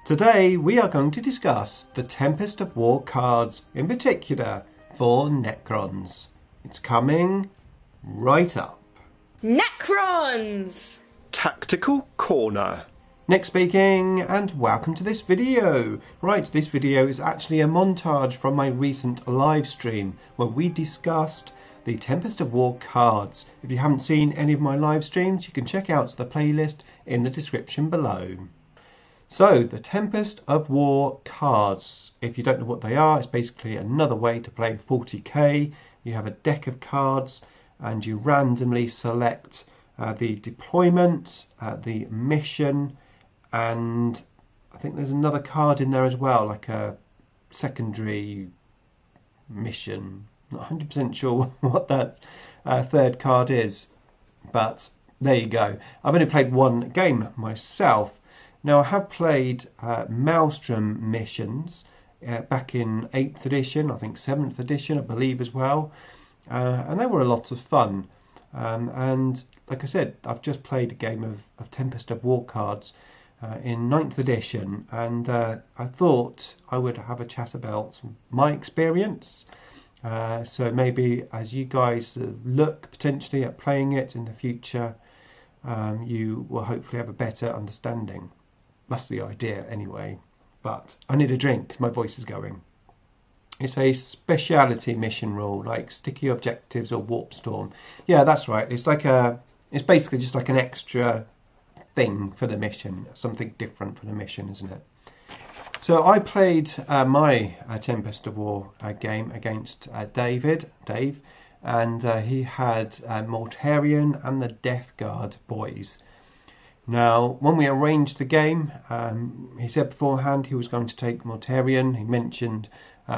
Today we are going to discuss the Tempest of War cards, in particular for Necrons. It's coming right up. Necrons! Tactical Corner. Nick speaking, and welcome to this video. Right, this video is actually a montage from my recent live stream where we discussed the Tempest of War cards. If you haven't seen any of my live streams, you can check out the playlist in the description below. So, the Tempest of War cards, if you don't know what they are, it's basically another way to play 40k. You have a deck of cards and you randomly select the deployment, the mission, and I think there's another card in there as well, like a secondary mission. Not 100% sure what that third card is, but there you go. I've only played one game myself. Now, I have played Maelstrom missions back in 8th edition, I think 7th edition, I believe as well, and they were a lot of fun. And like I said, I've just played a game of Tempest of War cards in 9th edition, and I thought I would have a chat about my experience. So maybe as you guys look potentially at playing it in the future, you will hopefully have a better understanding. That's the idea anyway. But I need a drink, my voice is going. It's a speciality mission rule, like sticky objectives or warp storm. Yeah, that's right. It's basically just like an extra thing for the mission, something different for the mission, isn't it? So I played my Tempest of War game against Dave, and he had Mortarion and the Death Guard boys. Now, when we arranged the game, he said beforehand he was going to take Mortarion. He mentioned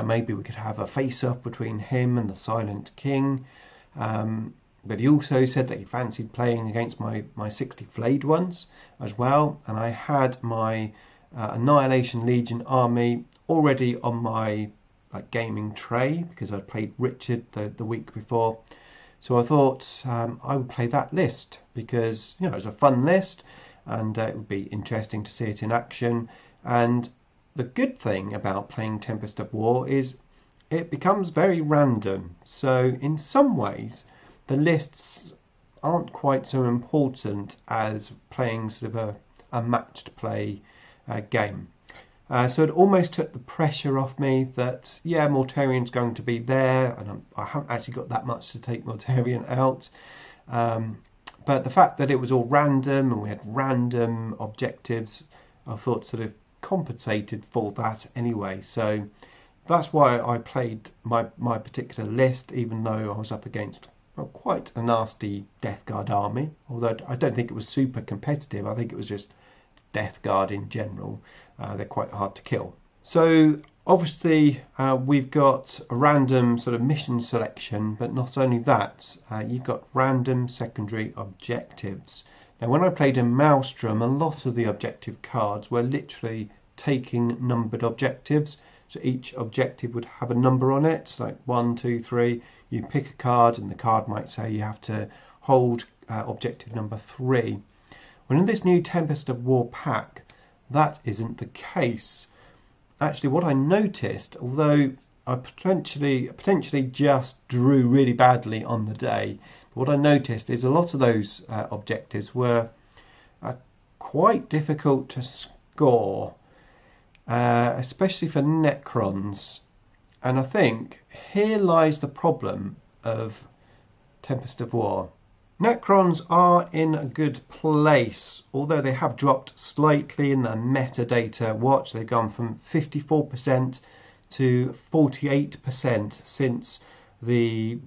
maybe we could have a face-off between him and the Silent King. But he also said that he fancied playing against my 60 flayed ones as well. And I had my Annihilation Legion army already on my gaming tray because I'd played Richard the week before. So I thought I would play that list because, you know, it's a fun list and it would be interesting to see it in action. And the good thing about playing Tempest of War is it becomes very random. So in some ways, the lists aren't quite so important as playing sort of a matched play game. So it almost took the pressure off me that, yeah, Mortarion's going to be there, and I haven't actually got that much to take Mortarion out. But the fact that it was all random and we had random objectives, I thought sort of compensated for that anyway. So that's why I played my particular list, even though I was up against quite a nasty Death Guard army. Although I don't think it was super competitive. I think it was just Death Guard in general. They're quite hard to kill. So obviously we've got a random sort of mission selection, but not only that, you've got random secondary objectives. Now, when I played in Maelstrom, a lot of the objective cards were literally taking numbered objectives. So each objective would have a number on it, like 1, 2, 3. You pick a card and the card might say you have to hold objective number 3. Well, in this new Tempest of War pack, that isn't the case. Actually, what I noticed, although I potentially just drew really badly on the day, what I noticed is a lot of those objectives were quite difficult to score, especially for Necrons. And I think here lies the problem of Tempest of War. Necrons are in a good place, although they have dropped slightly in the metadata watch. They've gone from 54% to 48% since the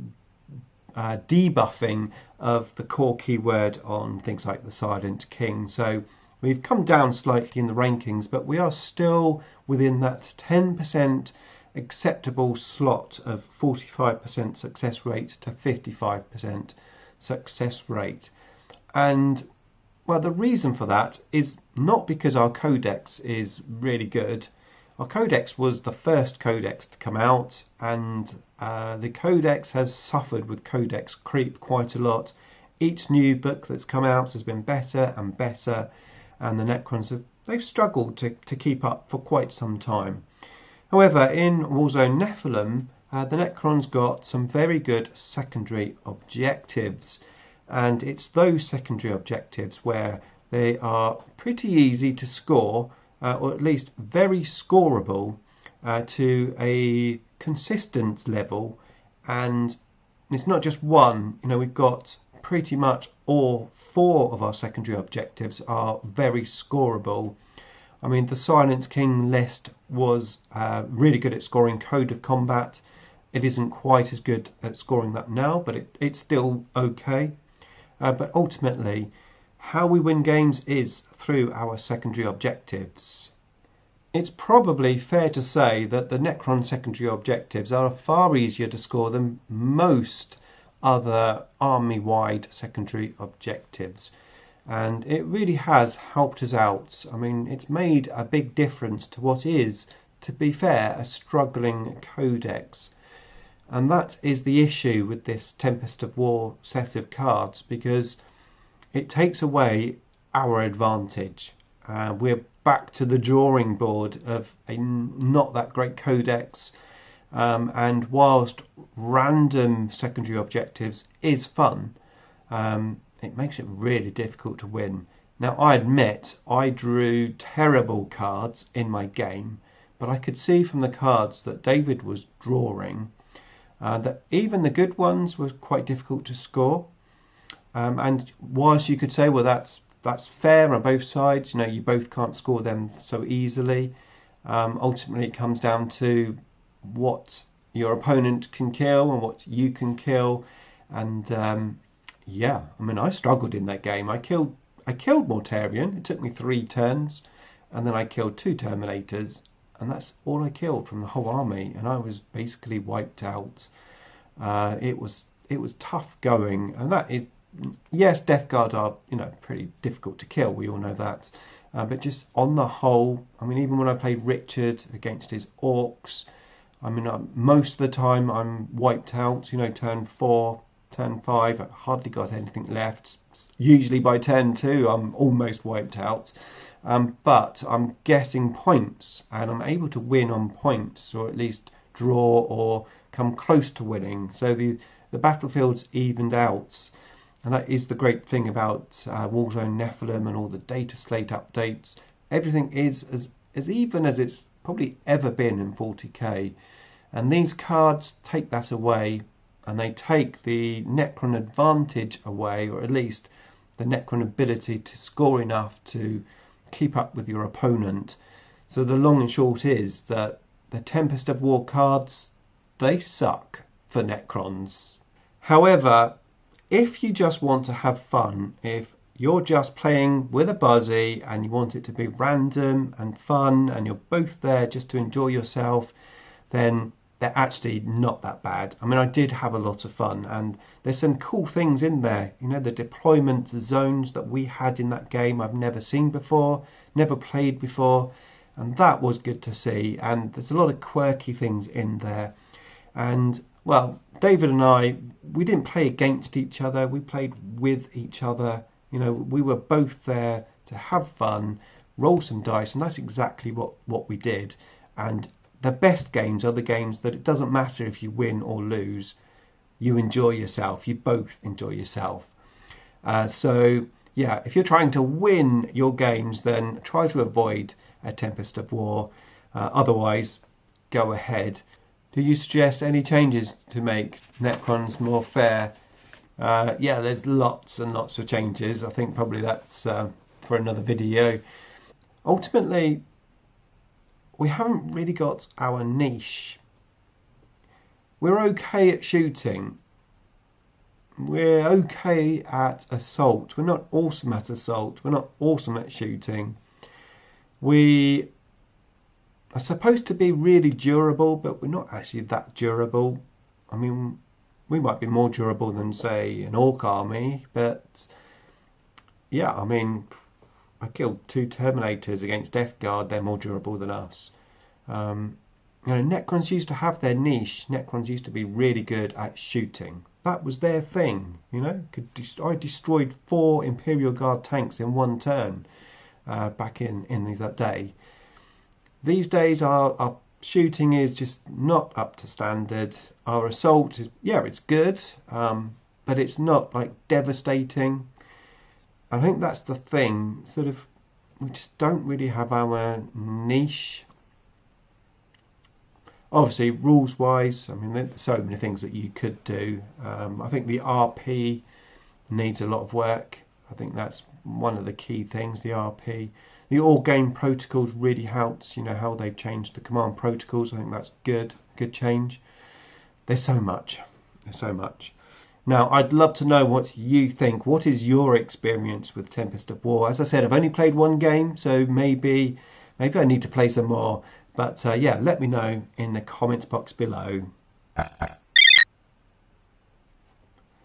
debuffing of the core keyword on things like the Silent King. So we've come down slightly in the rankings, but we are still within that 10% acceptable slot of 45% success rate to 55% success rate. And well, the reason for that is not because our codex is really good. Our codex was the first codex to come out, and the codex has suffered with codex creep quite a lot. Each new book that's come out has been better and better, and the Necrons have they've struggled to keep up for quite some time. However, in Warzone Nephilim, the Necrons got some very good secondary objectives, and it's those secondary objectives where they are pretty easy to score, or at least very scoreable to a consistent level. And it's not just one, we've got pretty much all 4 of our secondary objectives are very scoreable. I mean, the Silent King list was really good at scoring Code of Combat. It isn't quite as good at scoring that now, but it's still okay. But ultimately, how we win games is through our secondary objectives. It's probably fair to say that the Necron secondary objectives are far easier to score than most other army-wide secondary objectives. And it really has helped us out. I mean, it's made a big difference to what is, to be fair, a struggling codex. And that is the issue with this Tempest of War set of cards, because it takes away our advantage. We're back to the drawing board of a not that great codex. And whilst random secondary objectives is fun, it makes it really difficult to win. Now, I admit I drew terrible cards in my game, but I could see from the cards that David was drawing that even the good ones were quite difficult to score. And whilst you could say, well, that's fair on both sides, you both can't score them so easily. Ultimately, it comes down to what your opponent can kill and what you can kill. And yeah, I mean, I struggled in that game. I killed Mortarion. It took me 3 turns, and then I killed 2 Terminators, and that's all I killed from the whole army, and I was basically wiped out. It was tough going, and that is, yes, Death Guard are pretty difficult to kill. We all know that, but just on the whole, I mean, even when I played Richard against his Orcs, I mean, most of the time I'm wiped out. Turn 4, turn 5, I've hardly got anything left. Usually by turn 2, I'm almost wiped out. But I'm getting points, and I'm able to win on points, or at least draw or come close to winning. So the battlefield's evened out. And that is the great thing about Warzone Nephilim and all the data slate updates. Everything is as even as it's probably ever been in 40k. And these cards take that away, and they take the Necron advantage away, or at least the Necron ability to score enough to keep up with your opponent. So the long and short is that the Tempest of War cards, they suck for Necrons. However, if you just want to have fun, if you're just playing with a buddy and you want it to be random and fun and you're both there just to enjoy yourself, then they're actually not that bad. I mean, I did have a lot of fun, and there's some cool things in there. The deployment zones that we had in that game I've never seen before, never played before, and that was good to see. And there's a lot of quirky things in there. And, well, David and I, we didn't play against each other, we played with each other. We were both there to have fun, roll some dice, and that's exactly what we did. And the best games are the games that it doesn't matter if you win or lose. You enjoy yourself. You both enjoy yourself. So, yeah, if you're trying to win your games, then try to avoid a Tempest of War. Otherwise, go ahead. Do you suggest any changes to make Necrons more fair? Yeah, there's lots and lots of changes. I think probably that's for another video. Ultimately, we haven't really got our niche. We're okay at shooting. We're okay at assault. We're not awesome at assault. We're not awesome at shooting. We are supposed to be really durable, but we're not actually that durable. I mean, we might be more durable than, say, an Orc army, but yeah, I mean, I killed 2 Terminators against Death Guard. They're more durable than us. Necrons used to have their niche. Necrons used to be really good at shooting. That was their thing. I destroyed 4 Imperial Guard tanks in 1 turn. back in that day. These days our shooting is just not up to standard. Our assault is, yeah, it's good, but it's not like devastating. I think that's the thing, sort of, we just don't really have our niche. Obviously, rules-wise, I mean, there's so many things that you could do. I think the RP needs a lot of work. I think that's one of the key things, the RP. The all-game protocols really helps, you know, how they've changed the command protocols. I think that's good change. There's so much. There's so much. Now, I'd love to know what you think. What is your experience with Tempest of War? As I said, I've only played one game, so maybe I need to play some more. But yeah, let me know in the comments box below.